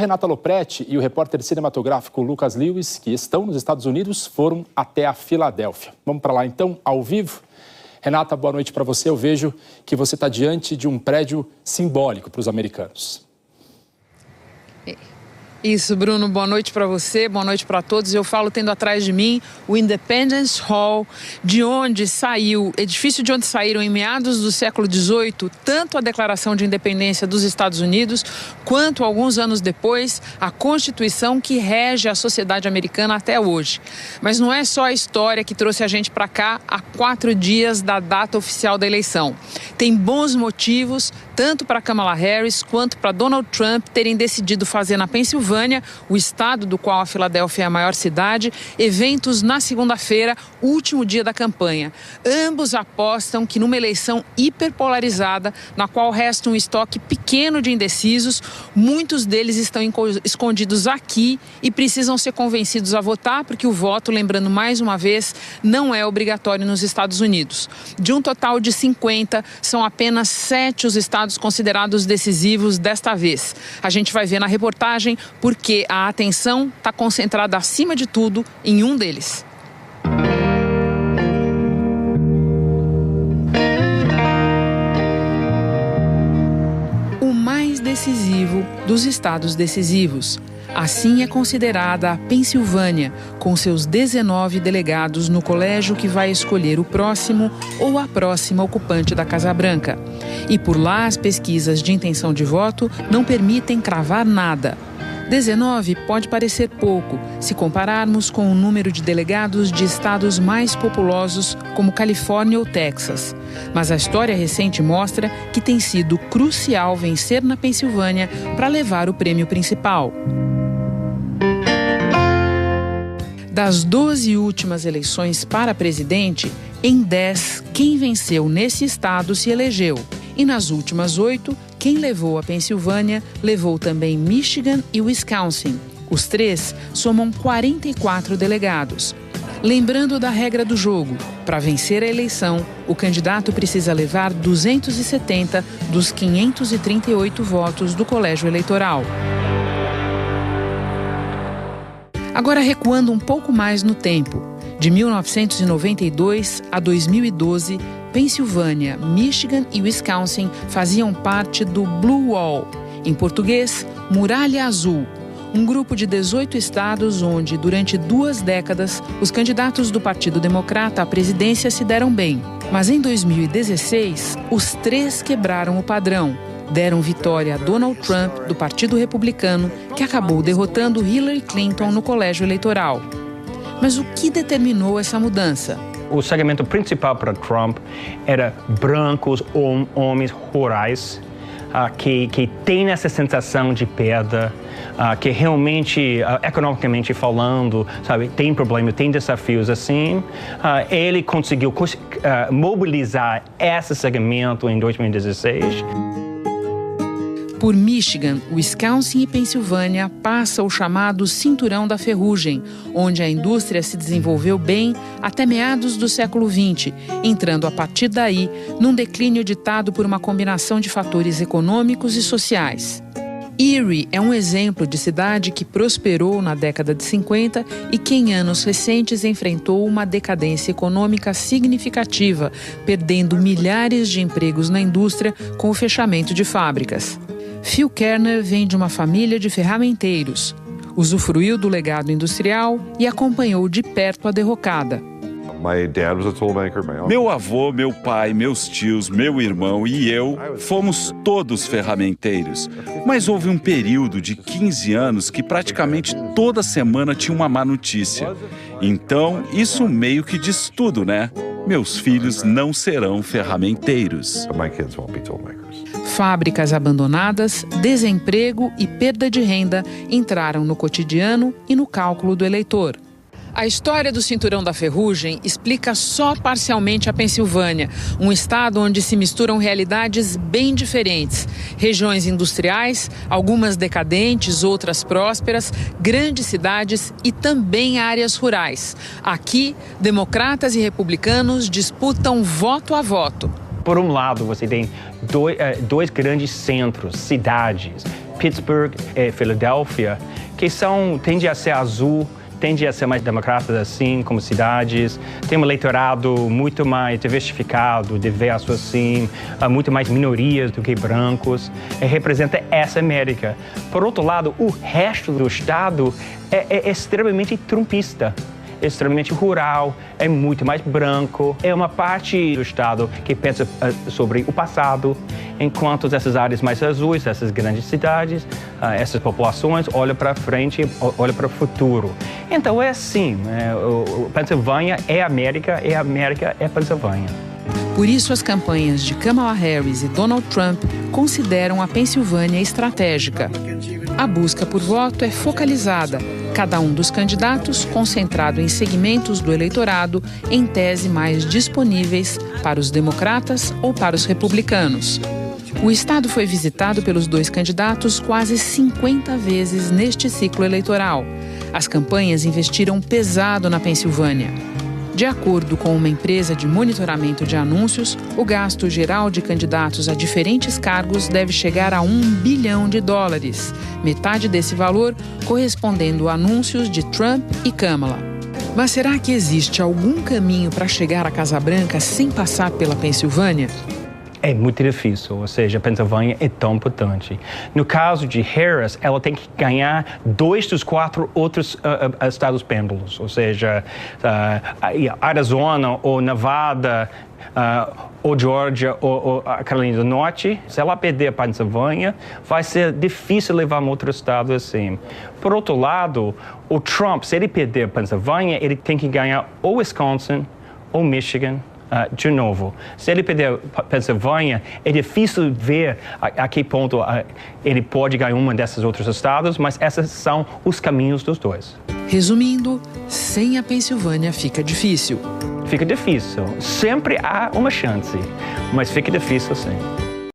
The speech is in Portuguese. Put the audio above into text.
Renata Lopretti e o repórter cinematográfico Lucas Lewis, que estão nos Estados Unidos, foram até a Filadélfia. Vamos para lá então, ao vivo? Renata, boa noite para você. Eu vejo que você está diante de um prédio simbólico para os americanos. Isso, Bruno, boa noite para você, boa noite para todos. Eu falo tendo atrás de mim o Independence Hall, edifício de onde saíram em meados do século XVIII, tanto a Declaração de Independência dos Estados Unidos, quanto, alguns anos depois, a Constituição que rege a sociedade americana até hoje. Mas não é só a história que trouxe a gente para cá há 4 dias da data oficial da eleição. Tem bons motivos, tanto para Kamala Harris quanto para Donald Trump terem decidido fazer na Pensilvânia, o estado do qual a Filadélfia é a maior cidade, eventos na segunda-feira, último dia da campanha. Ambos apostam que numa eleição hiperpolarizada, na qual resta um estoque pequeno de indecisos, muitos deles estão escondidos aqui e precisam ser convencidos a votar, porque o voto, lembrando mais uma vez, não é obrigatório nos Estados Unidos. De um total de 50, são apenas 7 os estados considerados decisivos desta vez. A gente vai ver na reportagem porque a atenção está concentrada, acima de tudo, em um deles. O mais decisivo dos estados decisivos. Assim é considerada a Pensilvânia, com seus 19 delegados no colégio que vai escolher o próximo ou a próxima ocupante da Casa Branca. E por lá as pesquisas de intenção de voto não permitem cravar nada. 19 pode parecer pouco, se compararmos com o número de delegados de estados mais populosos, como Califórnia ou Texas. Mas a história recente mostra que tem sido crucial vencer na Pensilvânia para levar o prêmio principal. Das 12 últimas eleições para presidente, em 10, quem venceu nesse estado se elegeu. E nas últimas 8, quem levou a Pensilvânia levou também Michigan e Wisconsin. Os 3 somam 44 delegados. Lembrando da regra do jogo, para vencer a eleição, o candidato precisa levar 270 dos 538 votos do colégio eleitoral. Agora recuando um pouco mais no tempo, de 1992 a 2012, Pensilvânia, Michigan e Wisconsin faziam parte do Blue Wall, em português, Muralha Azul, um grupo de 18 estados onde, durante 2 décadas, os candidatos do Partido Democrata à presidência se deram bem. Mas em 2016, os 3 quebraram o padrão. Deram vitória a Donald Trump, do Partido Republicano, que acabou derrotando Hillary Clinton no colégio eleitoral. Mas o que determinou essa mudança? O segmento principal para Trump era brancos, homens rurais, que têm essa sensação de perda, que realmente, economicamente falando, sabe, tem problema, tem desafios assim. Ele conseguiu mobilizar esse segmento em 2016. Por Michigan, Wisconsin e Pensilvânia passa o chamado Cinturão da Ferrugem, onde a indústria se desenvolveu bem até meados do século XX, entrando a partir daí num declínio ditado por uma combinação de fatores econômicos e sociais. Erie é um exemplo de cidade que prosperou na década de 50 e que em anos recentes enfrentou uma decadência econômica significativa, perdendo milhares de empregos na indústria com o fechamento de fábricas. Phil Kerner vem de uma família de ferramenteiros. Usufruiu do legado industrial e acompanhou de perto a derrocada. Meu avô, meu pai, meus tios, meu irmão e eu fomos todos ferramenteiros. Mas houve um período de 15 anos que praticamente toda semana tinha uma má notícia. Então, isso meio que diz tudo, né? Meus filhos não serão ferramenteiros. Fábricas abandonadas, desemprego e perda de renda entraram no cotidiano e no cálculo do eleitor. A história do Cinturão da Ferrugem explica só parcialmente a Pensilvânia, um estado onde se misturam realidades bem diferentes. Regiões industriais, algumas decadentes, outras prósperas, grandes cidades e também áreas rurais. Aqui, democratas e republicanos disputam voto a voto. Por um lado, você tem dois grandes centros, cidades, Pittsburgh e Filadélfia, que tendem a ser azul, tendem a ser mais democratas assim, como cidades. Tem um eleitorado muito mais diversificado, diverso assim, muito mais minorias do que brancos. Representa essa América. Por outro lado, o resto do estado é extremamente trumpista. Extremamente rural, é muito mais branco. É uma parte do estado que pensa sobre o passado, enquanto essas áreas mais azuis, essas grandes cidades, essas populações olham para frente, olham para o futuro. Então é assim, Pensilvânia é América, e a América é Pensilvânia. Por isso, as campanhas de Kamala Harris e Donald Trump consideram a Pensilvânia estratégica. A busca por voto é focalizada, cada um dos candidatos concentrado em segmentos do eleitorado em tese mais disponíveis para os democratas ou para os republicanos. O estado foi visitado pelos dois candidatos quase 50 vezes neste ciclo eleitoral. As campanhas investiram pesado na Pensilvânia. De acordo com uma empresa de monitoramento de anúncios, o gasto geral de candidatos a diferentes cargos deve chegar a $1 bilhão, metade desse valor correspondendo a anúncios de Trump e Kamala. Mas será que existe algum caminho para chegar à Casa Branca sem passar pela Pensilvânia? É muito difícil, ou seja, a Pensilvânia é tão importante. No caso de Harris, ela tem que ganhar 2 dos 4 outros estados pêndulos, ou seja, Arizona ou Nevada, ou Georgia ou a Carolina do Norte. Se ela perder a Pensilvânia, vai ser difícil levar um outro estado assim. Por outro lado, o Trump, se ele perder a Pensilvânia, ele tem que ganhar ou Wisconsin ou Michigan. De novo, se ele perder a Pensilvânia, é difícil ver a que ponto ele pode ganhar um desses outros estados, mas esses são os caminhos dos dois. Resumindo, sem a Pensilvânia fica difícil. Fica difícil. Sempre há uma chance, mas fica difícil sim.